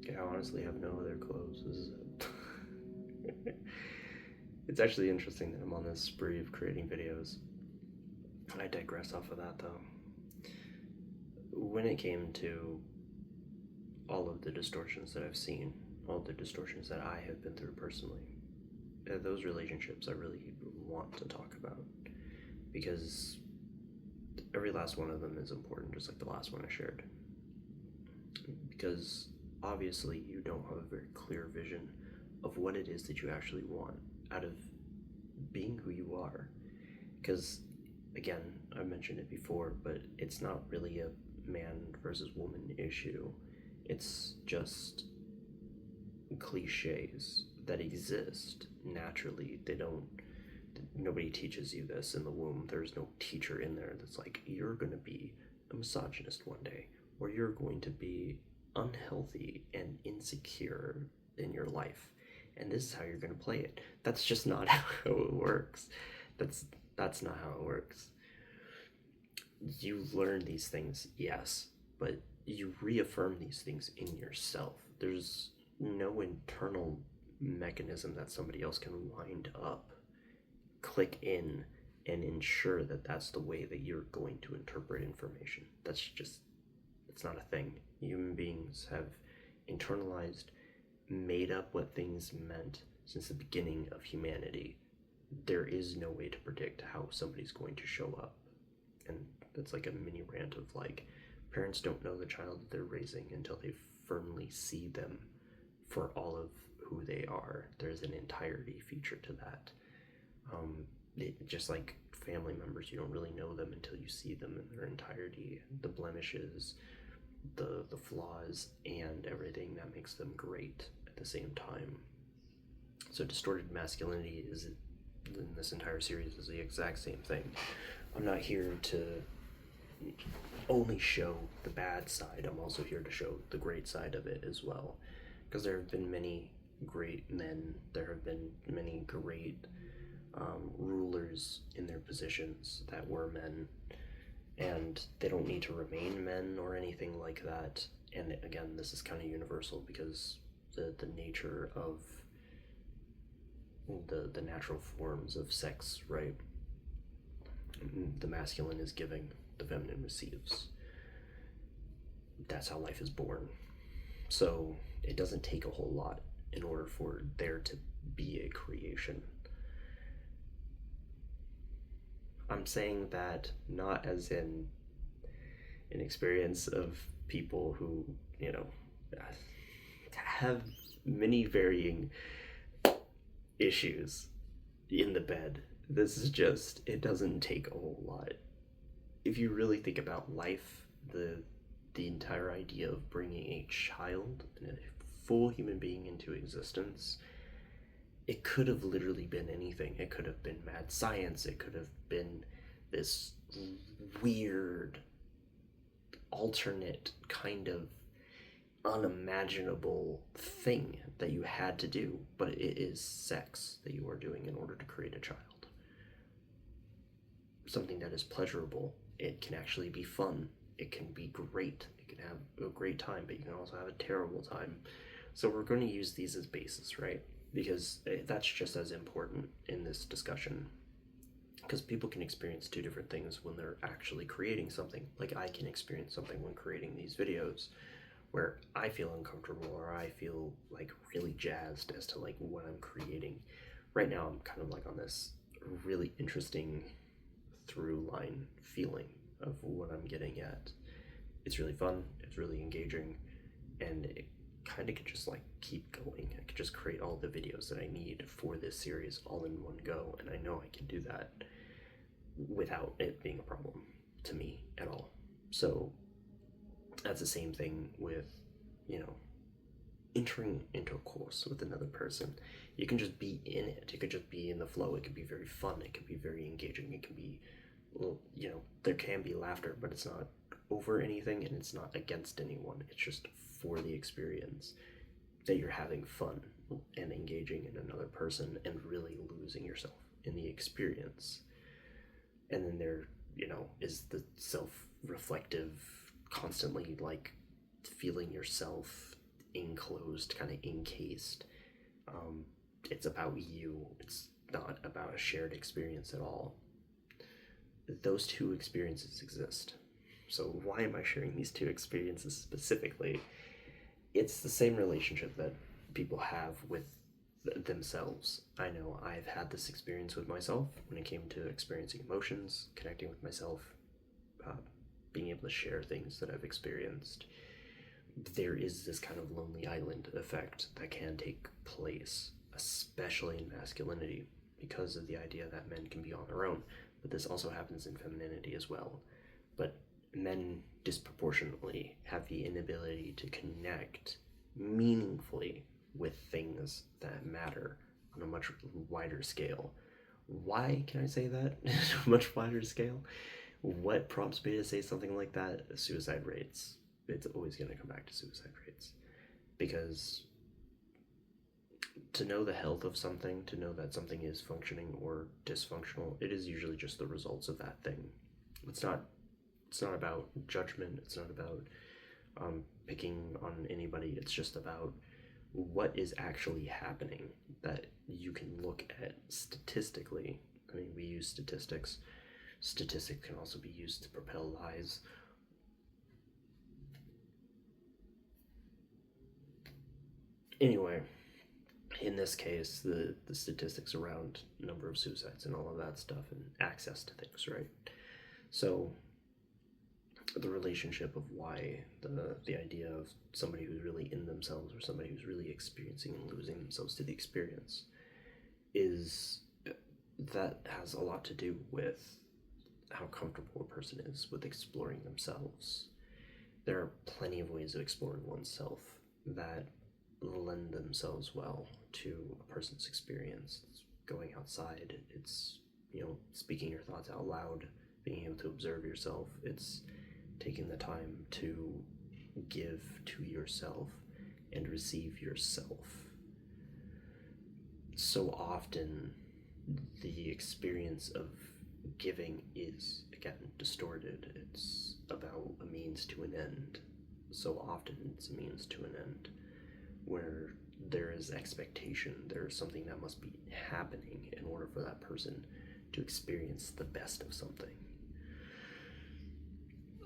Yeah, I honestly have no other clothes. This is it. It's actually interesting that I'm on this spree of creating videos. I digress off of that though. When it came to all of the distortions that I've seen, all the distortions that I have been through personally, those relationships I really want to talk about because every last one of them is important, just like the last one I shared. Because obviously, you don't have a very clear vision of what it is that you actually want out of being who you are. Because, again, I mentioned it before, but it's not really a man versus woman issue. It's just cliches that exist naturally. Nobody teaches you this in the womb. There's no teacher in there that's like, you're going to be a misogynist one day, or you're going to be unhealthy and insecure in your life, and this is how you're going to play it. That's just not how it works. That's not how it works. You learn these things, yes, but you reaffirm these things in yourself. There's no internal mechanism that somebody else can wind up, click in, and ensure that that's the way that you're going to interpret information. It's not a thing. Human beings have internalized, made up what things meant since the beginning of humanity. There is no way to predict how somebody's going to show up. And that's like a mini rant of like, parents don't know the child that they're raising until they firmly see them for all of who they are. There's an entirety feature to that. Just like family members, you don't really know them until you see them in their entirety. The blemishes, the flaws, and everything that makes them great at the same time. So distorted masculinity is, in this entire series, is the exact same thing. I'm not here to only show the bad side. I'm also here to show the great side of it as well, because there have been many great men. There have been many great rulers in their positions that were men, and they don't need to remain men or anything like that. And again, this is kind of universal because the nature of the natural forms of sex, right? The masculine is giving, the feminine receives. That's how life is born. So it doesn't take a whole lot in order for there to be a creation. I'm saying that not as in an experience of people who, have many varying issues in the bed. This is just, it doesn't take a whole lot. If you really think about life, the entire idea of bringing a child and a full human being into existence, it could have literally been anything. It could have been mad science. It could have been this weird, alternate kind of unimaginable thing that you had to do, but it is sex that you are doing in order to create a child. Something that is pleasurable. It can actually be fun. It can be great. You can have a great time, but you can also have a terrible time. So we're going to use these as basis, right? Because that's just as important in this discussion. Because people can experience two different things when they're actually creating something. Like I can experience something when creating these videos where I feel uncomfortable or I feel like really jazzed as to like what I'm creating. Right now I'm kind of like on this really interesting through line feeling of what I'm getting at. It's really fun, it's really engaging, and it kind of could just like keep going. I could just create all the videos that I need for this series all in one go, and I know I can do that without it being a problem to me at all. So that's the same thing with, entering intercourse with another person. You can just be in it. It could just be in the flow. It could be very fun. It could be very engaging. It can be, there can be laughter, but it's not over anything and it's not against anyone. It's just for the experience that you're having fun and engaging in another person and really losing yourself in the experience. And then there, is the self-reflective, constantly like feeling yourself enclosed, kind of encased. It's about you. It's not about a shared experience at all. Those two experiences exist. So why am I sharing these two experiences specifically? It's the same relationship that people have with themselves. I know I've had this experience with myself when it came to experiencing emotions, connecting with myself, uh, being able to share things that I've experienced. There is this kind of lonely island effect that can take place, especially in masculinity, because of the idea that men can be on their own. But this also happens in femininity as well. But men disproportionately have the inability to connect meaningfully with things that matter on a much wider scale. Why can I say that? A much wider scale? What prompts me to say something like that? Suicide rates. It's always going to come back to suicide rates. Because to know the health of something, to know that something is functioning or dysfunctional, it is usually just the results of that thing. It's not about judgment. It's not about picking on anybody. It's just about what is actually happening that you can look at statistically. I mean, we use statistics. Statistics can also be used to propel lies. Anyway, in this case, the statistics around number of suicides and all of that stuff and access to things, right? So the relationship of why the idea of somebody who's really in themselves or somebody who's really experiencing and losing themselves to the experience is that has a lot to do with how comfortable a person is with exploring themselves. There are plenty of ways of exploring oneself that lend themselves well to a person's experience. It's going outside, it's, speaking your thoughts out loud, being able to observe yourself. It's taking the time to give to yourself and receive yourself. So often, the experience of giving is, again, distorted. It's about a means to an end. So often, it's a means to an end where there is expectation, there is something that must be happening in order for that person to experience the best of something.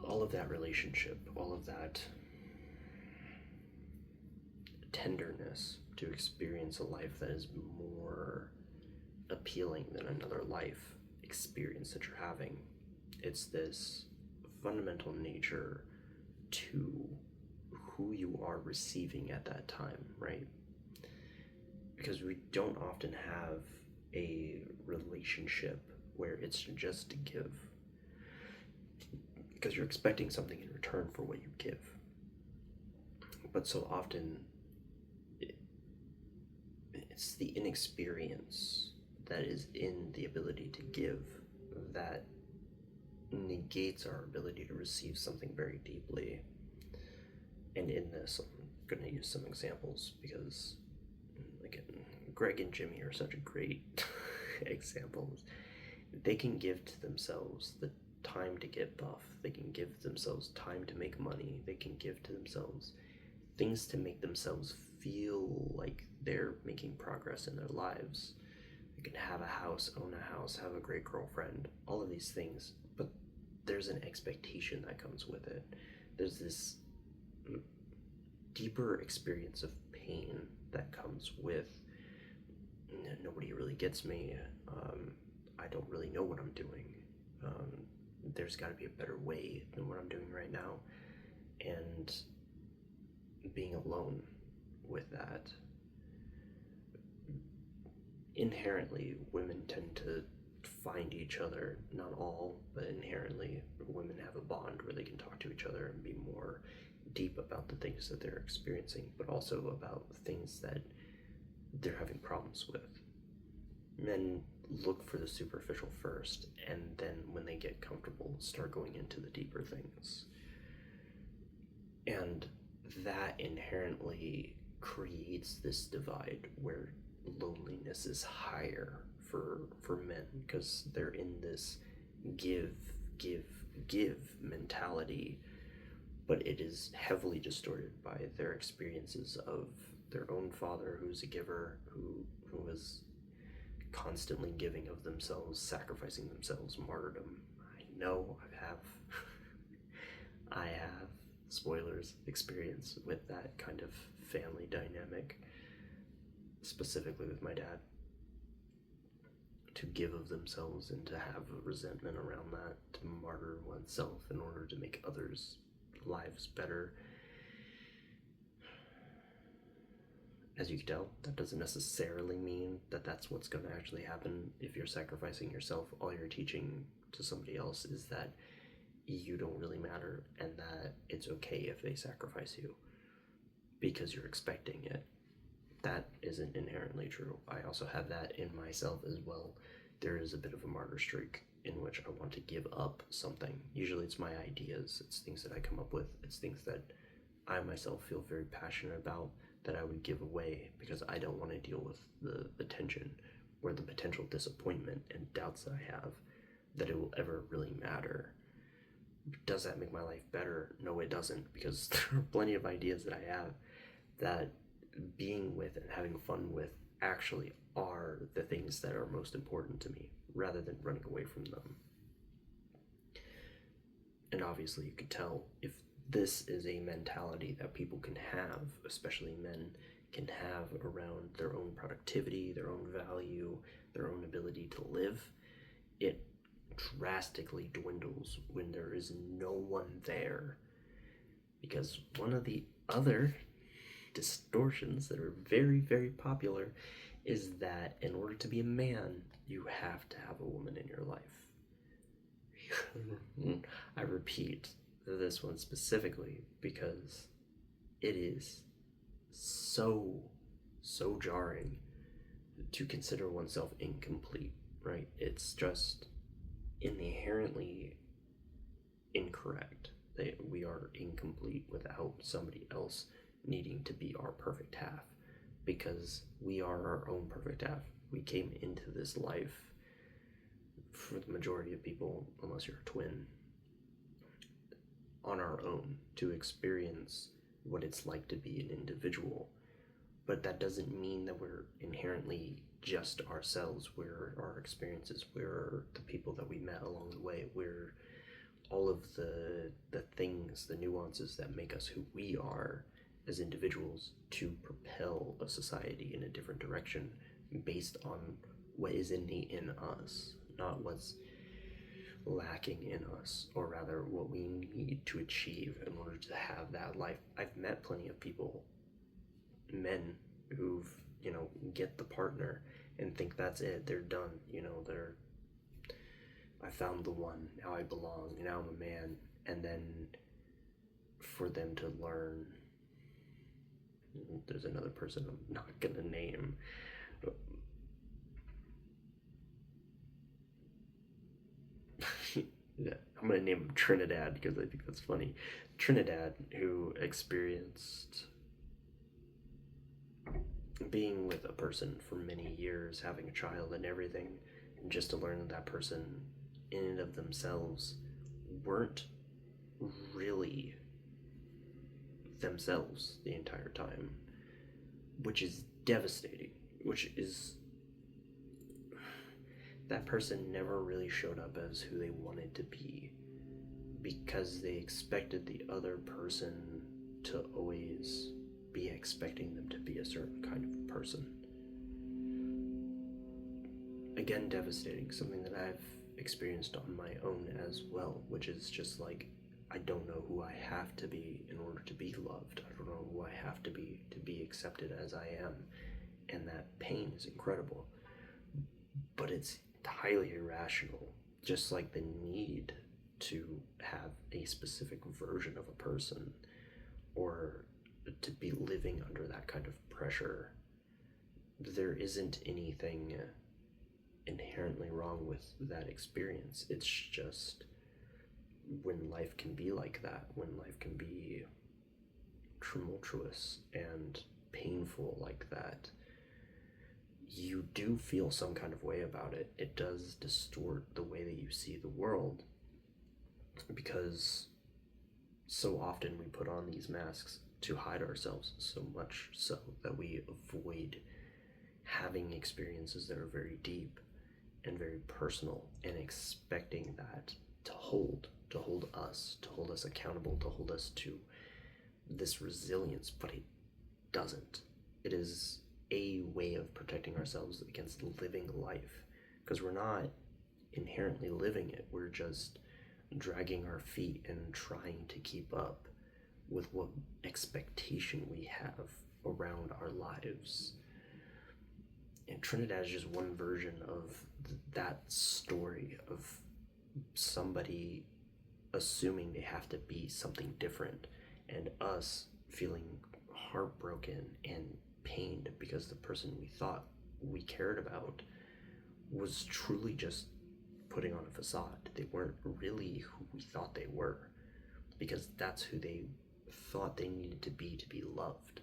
All of that relationship, all of that tenderness to experience a life that is more appealing than another life experience that you're having. It's this fundamental nature to who you are receiving at that time, right? Because we don't often have a relationship where it's just to give, because you're expecting something in return for what you give. But so often it's the inexperience that is in the ability to give that negates our ability to receive something very deeply. And in this, I'm going to use some examples because, again, Greg and Jimmy are such great examples. They can give to themselves the time to get buff. They can give themselves time to make money. They can give to themselves things to make themselves feel like they're making progress in their lives. They can have a house, own a house, have a great girlfriend, all of these things. But there's an expectation that comes with it. There's this deeper experience of pain that comes with nobody really gets me. I don't really know what I'm doing. There's got to be a better way than what I'm doing right now. And being alone with that. Inherently, women tend to find each other, not all, but inherently, women have a bond where they can talk to each other and be more deep about the things that they're experiencing, but also about things that they're having problems with. Men look for the superficial first, and then when they get comfortable, start going into the deeper things. And that inherently creates this divide where loneliness is higher for men, because they're in this give mentality, but it is heavily distorted by their experiences of their own father, who's a giver, who is constantly giving of themselves, sacrificing themselves, martyrdom. I know I have, spoilers, experience with that kind of family dynamic, specifically with my dad. To give of themselves and to have a resentment around that, to martyr oneself in order to make others' lives better. As you can tell, that doesn't necessarily mean that that's what's going to actually happen if you're sacrificing yourself. All you're teaching to somebody else is that you don't really matter and that it's okay if they sacrifice you because you're expecting it. That isn't inherently true. I also have that in myself as well. There is a bit of a martyr streak in which I want to give up something. Usually it's my ideas, it's things that I come up with, it's things that I myself feel very passionate about that I would give away because I don't want to deal with the tension or the potential disappointment and doubts that I have that it will ever really matter. Does that make my life better? No, it doesn't, because there are plenty of ideas that I have that being with and having fun with actually are the things that are most important to me rather than running away from them. And obviously you could tell if this is a mentality that people can have, especially men can have around their own productivity, their own value, their own ability to live, it drastically dwindles when there is no one there. Because one of the other distortions that are very, very popular is that in order to be a man, you have to have a woman in your life. I repeat this one specifically because it is so jarring to consider oneself incomplete, right? It's just inherently incorrect that we are incomplete without somebody else needing to be our perfect half, because we are our own perfect half. We came into this life, for the majority of people, unless you're a twin, on our own to experience what it's like to be an individual. But that doesn't mean that we're inherently just ourselves. We're our experiences, we're the people that we met along the way, we're all of the things, the nuances that make us who we are as individuals to propel a society in a different direction based on what is innate in us, not what's lacking in us, or rather what we need to achieve in order to have that life. I've met plenty of people, men, who've, get the partner and think that's it, they're done, I found the one, now I belong, now I'm a man, and then for them to learn, there's another person I'm not gonna name, I'm gonna name him Trinidad because I think that's funny. Trinidad, who experienced being with a person for many years, having a child and everything, and just to learn that person in and of themselves weren't really themselves the entire time, which is devastating, which is that person never really showed up as who they wanted to be because they expected the other person to always be expecting them to be a certain kind of person. Again, devastating, something that I've experienced on my own as well, which is just like, I don't know who I have to be in order to be loved. I don't know who I have to be accepted as I am. And that pain is incredible. But it's highly irrational, just like the need to have a specific version of a person or to be living under that kind of pressure. There isn't anything inherently wrong with that experience. It's just when life can be like that, when life can be tumultuous and painful like that, you do feel some kind of way about it. It does distort the way that you see the world, because so often we put on these masks to hide ourselves, so much so that we avoid having experiences that are very deep and very personal, and expecting that to hold us accountable, to hold us to this resilience. But it doesn't. It is a way of protecting ourselves against living life, because we're not inherently living it. We're just dragging our feet and trying to keep up with what expectation we have around our lives. And Trinidad is just one version of that story of somebody assuming they have to be something different, and us feeling heartbroken and pained because the person we thought we cared about was truly just putting on a facade. They weren't really who we thought they were, because that's who they thought they needed to be loved.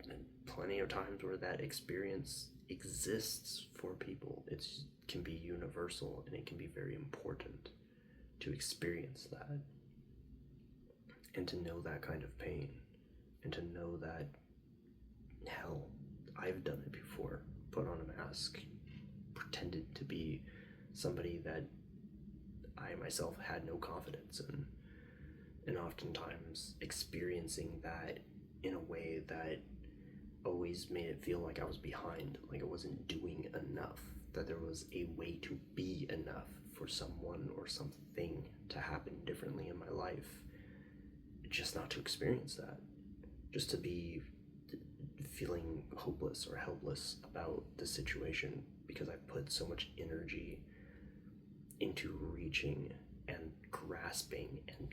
And plenty of times where that experience exists for people, it can be universal, and it can be very important to experience that, and to know that kind of pain, and to know that, hell, I've done it before. Put on a mask, pretended to be somebody that I myself had no confidence in, and oftentimes experiencing that in a way that always made it feel like I was behind, like I wasn't doing enough, that there was a way to be enough for someone or something to happen differently in my life. Just not to experience that, just to be feeling hopeless or helpless about the situation, because I put so much energy into reaching and grasping and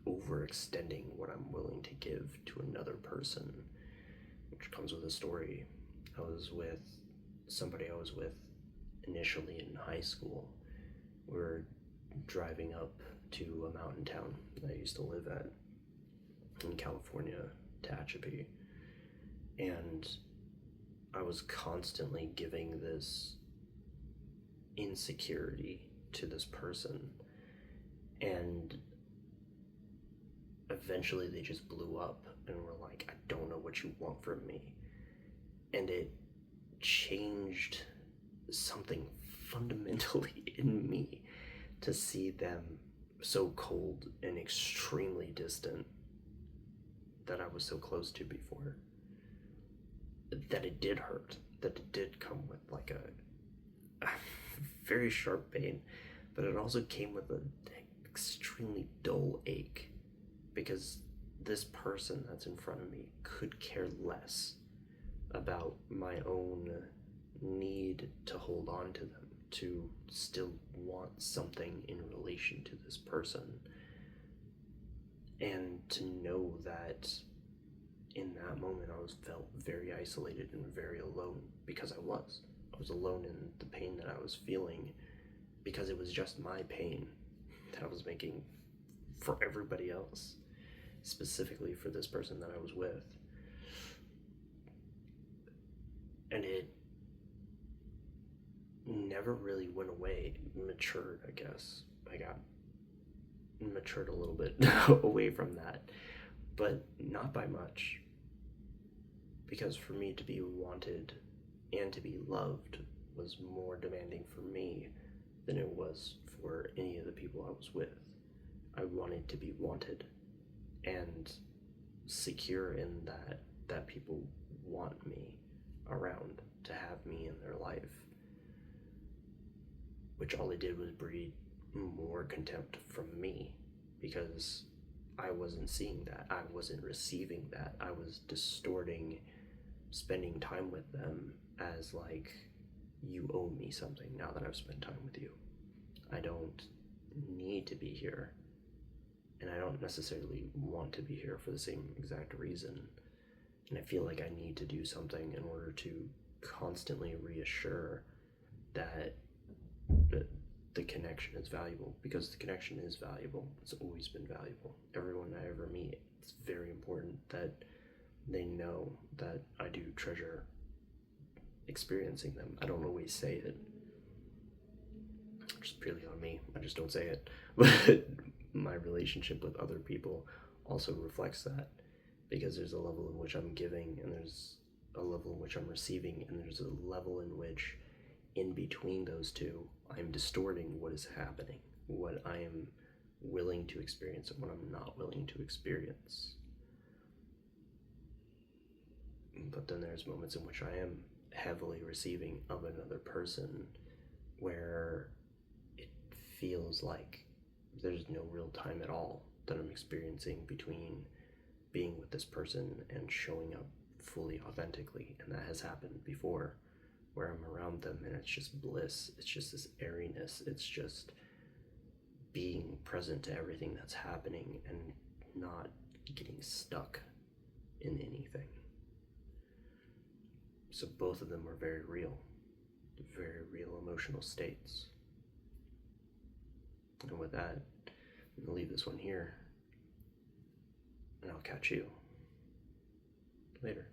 overextending what I'm willing to give to another person, which comes with a story. I was with somebody I was with initially in high school. We were driving up to a mountain town that I used to live at in California, Tehachapi, and I was constantly giving this insecurity to this person, and eventually they just blew up and were like, I don't know what you want from me. And it changed something fundamentally in me to see them so cold and extremely distant that I was so close to before. That it did hurt, that it did come with like a very sharp pain, but it also came with an extremely dull ache, because this person that's in front of me could care less about my own need to hold on to them, to still want something in relation to this person, and to know that in that moment I felt very isolated and very alone, because I was alone in the pain that I was feeling, because it was just my pain that I was making for everybody else, specifically for this person that I was with. And it never really went away. It matured, I guess. I got matured a little bit away from that, but not by much. Because for me to be wanted and to be loved was more demanding for me than it was for any of the people I was with. I wanted to be wanted and secure in that people want me around, to have me in their life, which all it did was breed more contempt from me, because I wasn't seeing that, I wasn't receiving that, I was distorting spending time with them as like, you owe me something now that I've spent time with you. I don't need to be here, and I don't necessarily want to be here for the same exact reason. And I feel like I need to do something in order to constantly reassure that the connection is valuable, because the connection is valuable. It's always been valuable. Everyone I ever meet, it's very important that they know that I do treasure experiencing them. I don't always say it, just purely on me. I just don't say it. But my relationship with other people also reflects that, because there's a level in which I'm giving, and there's a level in which I'm receiving, and there's a level in which, in between those two, I'm distorting what is happening, what I am willing to experience and what I'm not willing to experience. But then there's moments in which I am heavily receiving of another person, where it feels like there's no real time at all that I'm experiencing between being with this person and showing up fully authentically. And that has happened before, where I'm around them and it's just bliss, it's just this airiness, it's just being present to everything that's happening and not getting stuck in anything. So both of them are very real emotional states. And with that, I'm gonna leave this one here, and I'll catch you later.